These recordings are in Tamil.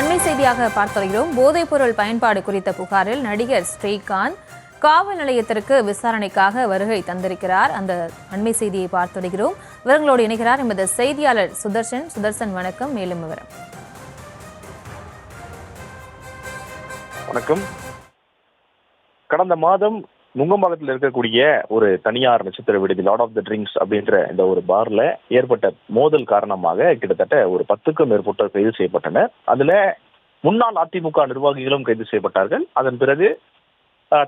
அண்மை செய்தியாக பார்த்து வருகிறோம். போதைப்பொருள் பயன்பாடு குறித்த புகாரில் நடிகர் ஸ்ரீகாந்த் காவல் நிலையத்திற்கு விசாரணைக்காக வருகை தந்திருக்கிறார். அந்த அண்மை செய்தியை பார்த்து வருகிறோம். விவரங்களோடு இணைகிறார் எமது செய்தியாளர் சுதர்சன். சுதர்சன், வணக்கம். மேலும் விவரம். வணக்கம். கடந்த மாதம் நுங்கம்பாக்கத்தில் இருக்கக்கூடிய ஒரு தனியார் நட்சத்திர விடுதி லார்ட் ஆஃப் த ட்ரிங்க்ஸ் அப்படின்ற இந்த ஒரு பார்ல ஏற்பட்ட மோதல் காரணமாக கிட்டத்தட்ட ஒரு 10க்கும் மேற்பட்டோர் கைது செய்யப்பட்டனர். அதுல முன்னாள் அதிமுக நிர்வாகிகளும் கைது செய்யப்பட்டார்கள். அதன் பிறகு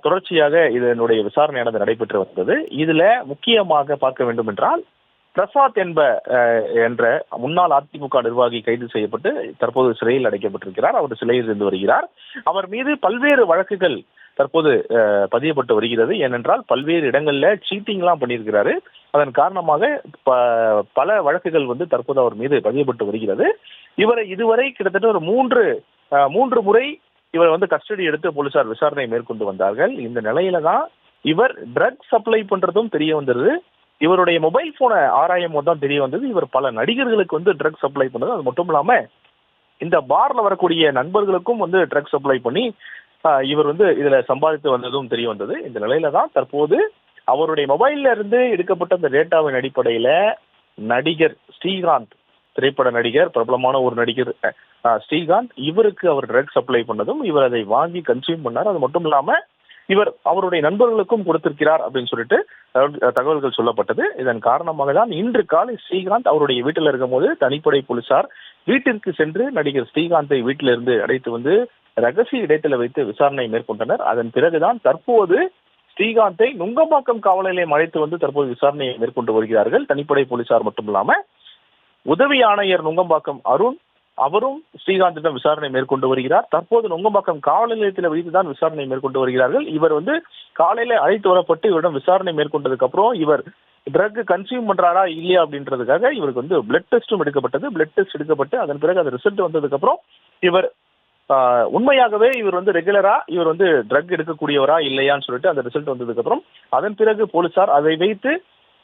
தொடர்ச்சியாக இதனுடைய விசாரணையானது நடைபெற்று வந்தது. இதுல முக்கியமாக பார்க்க வேண்டும் என்றால் பிரசாத் என்ற முன்னாள் அதிமுக நிர்வாகி கைது செய்யப்பட்டு தற்போது சிறையில் அடைக்கப்பட்டிருக்கிறார். அவர் சிறையில் இருந்து வருகிறார். அவர் மீது பல்வேறு வழக்குகள் தற்போது பதியப்பட்டு வருகிறது. ஏனென்றால் பல்வேறு இடங்கள்ல சீட்டிங் எல்லாம் பண்ணியிருக்கிறாரு. அதன் காரணமாக பல வழக்குகள் தற்போது அவர் மீது பதியப்பட்டு வருகிறது. இவரை இதுவரை கிட்டத்தட்ட ஒரு மூன்று முறை இவர் கஸ்டடி எடுத்து போலீசார் விசாரணை மேற்கொண்டு வந்தார்கள். இந்த நிலையில தான் இவர் ட்ரக் சப்ளை பண்றதும் தெரிய வந்தது. இவருடைய மொபைல் போனை ஆராயும் போது தான் தெரிய வந்தது இவர் பல நடிகர்களுக்கு ட்ரக் சப்ளை பண்ணது. அது மட்டும் இல்லாம இந்த பார்ல வரக்கூடிய நண்பர்களுக்கும் ட்ரக் சப்ளை பண்ணி இவர் இதுல சம்பாதித்து வந்ததும் தெரிய வந்தது. இந்த நிலையில தான் தற்போது அவருடைய மொபைல்ல இருந்து எடுக்கப்பட்ட அந்த டேட்டாவின் அடிப்படையில நடிகர் ஸ்ரீகாந்த், திரைப்பட நடிகர், பிரபலமான ஒரு நடிகர் ஸ்ரீகாந்த், இவருக்கு அவர் ட்ரக் சப்ளை பண்ணதும் இவர் அதை வாங்கி கன்சியூம் பண்ணார். அது மட்டும் இல்லாம இவர் அவருடைய நண்பர்களுக்கும் கொடுத்திருக்கிறார் அப்படின்னு சொல்லிட்டு தகவல்கள் சொல்லப்பட்டது. இதன் காரணமாக தான் இன்று காலை ஸ்ரீகாந்த் அவருடைய வீட்டில் இருக்கும் போது தனிப்படை போலீசார் வீட்டிற்கு சென்று நடிகர் ஸ்ரீகாந்தை வீட்டிலிருந்து அழைத்து ரகசிய இடத்தில் வைத்து விசாரணை மேற்கொண்டனர். அதன் பிறகுதான் தற்போது ஸ்ரீகாந்தை நுங்கம்பாக்கம் காவல் நிலையம் அழைத்து தற்போது விசாரணையை மேற்கொண்டு வருகிறார்கள். தனிப்படை போலீசார் மட்டும் இல்லாம உதவி ஆணையர் நுங்கம்பாக்கம் அருண், அவரும் ஸ்ரீகாந்திடம் விசாரணை மேற்கொண்டு வருகிறார். தற்போது நுங்கம்பாக்கம் காவல் நிலையத்தில் வைத்துதான் விசாரணை மேற்கொண்டு வருகிறார்கள். இவர் காலையில அழைத்து வரப்பட்டு இவரிடம் விசாரணை மேற்கொண்டதுக்கு அப்புறம் இவர் ட்ரக் கன்சியூம் பண்றாரா இல்லையா அப்படின்றதுக்காக இவருக்கு பிளட் டெஸ்டும் எடுக்கப்பட்டது. பிளட் டெஸ்ட் எடுக்கப்பட்டு அதன் பிறகு அது ரிசல்ட் வந்ததுக்கு அப்புறம் இவர் உண்மையாகவே இவர் ரெகுலரா இவர் ட்ரக் எடுக்கக்கூடியவரா இல்லையான்னு சொல்லிட்டு அந்த ரிசல்ட் வந்ததுக்கு அப்புறம் அதன் பிறகு போலீசார் அதை வைத்து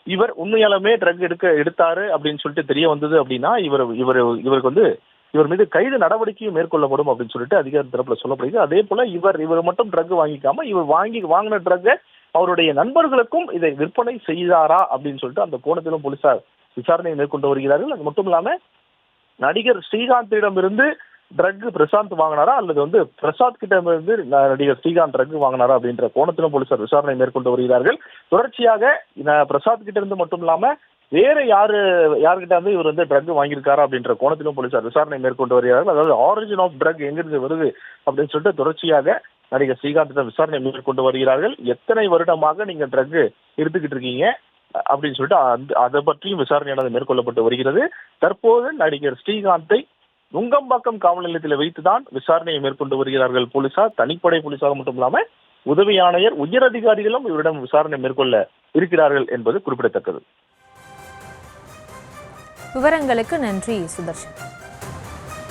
இவர் உண்மையாலுமே ட்ரக் எடுத்தாரு அப்படின்னு சொல்லிட்டு தெரிய வந்தது அப்படின்னா இவருக்கு இவர் மீது கைது நடவடிக்கையும் மேற்கொள்ளப்படும் அப்படின்னு சொல்லிட்டு அதிகாரி தரப்புல சொல்லப்படுகிறது. அதே போல இவர் மட்டும் ட்ரக் வாங்கிக்காம இவர் வாங்கின ட்ரக்கை அவருடைய நண்பர்களுக்கும் இதை விற்பனை செய்தாரா அப்படின்னு சொல்லிட்டு அந்த கோணத்திலும் போலீசார் விசாரணை மேற்கொண்டு வருகிறார்கள். அது மட்டும் இல்லாம நடிகர் ஸ்ரீகாந்திடம் இருந்து ட்ரக் பிரசாந்த் வாங்கினாரா அல்லது பிரசாத் கிட்ட இருந்து நடிகர் ஸ்ரீகாந்த் ட்ரக் வாங்கினாரா அப்படின்ற கோணத்திலும் போலீசார் விசாரணை மேற்கொண்டு வருகிறார்கள். தொடர்ச்சியாக பிரசாத் கிட்ட இருந்து மட்டும் இல்லாம வேற யாருக்கிட்ட இவர் ட்ரக் வாங்கியிருக்காரா அப்படின்ற கோணத்திலும் போலீசார் விசாரணை மேற்கொண்டு வருகிறார்கள். அதாவது ஆரிஜின் ஆஃப் ட்ரக் எங்கிருந்து வருது அப்படின்னு சொல்லிட்டு தொடர்ச்சியாக நடிகர் ஸ்ரீகாந்திடம் விசாரணை மேற்கொண்டு வருகிறார்கள். எத்தனை வருடமாக நீங்க ட்ரக் எடுத்துக்கிட்டு இருக்கீங்க அப்படின்னு சொல்லிட்டு அதை பற்றியும் விசாரணையானது மேற்கொள்ளப்பட்டு வருகிறது. தற்போது நடிகர் ஸ்ரீகாந்தை நுங்கம்பாக்கம் காவல் நிலையத்தில் வைத்துதான் விசாரணையை மேற்கொண்டு வருகிறார்கள் போலீசார். தனிப்படை போலீசார் மட்டும் இல்லாம உதவி ஆணையர், உயர் அதிகாரிகளும் இவரிடம் விசாரணை மேற்கொள்ள இருக்கிறார்கள் என்பது குறிப்பிடத்தக்கது. விவரங்களுக்கு நன்றி சுதர்ஷன்.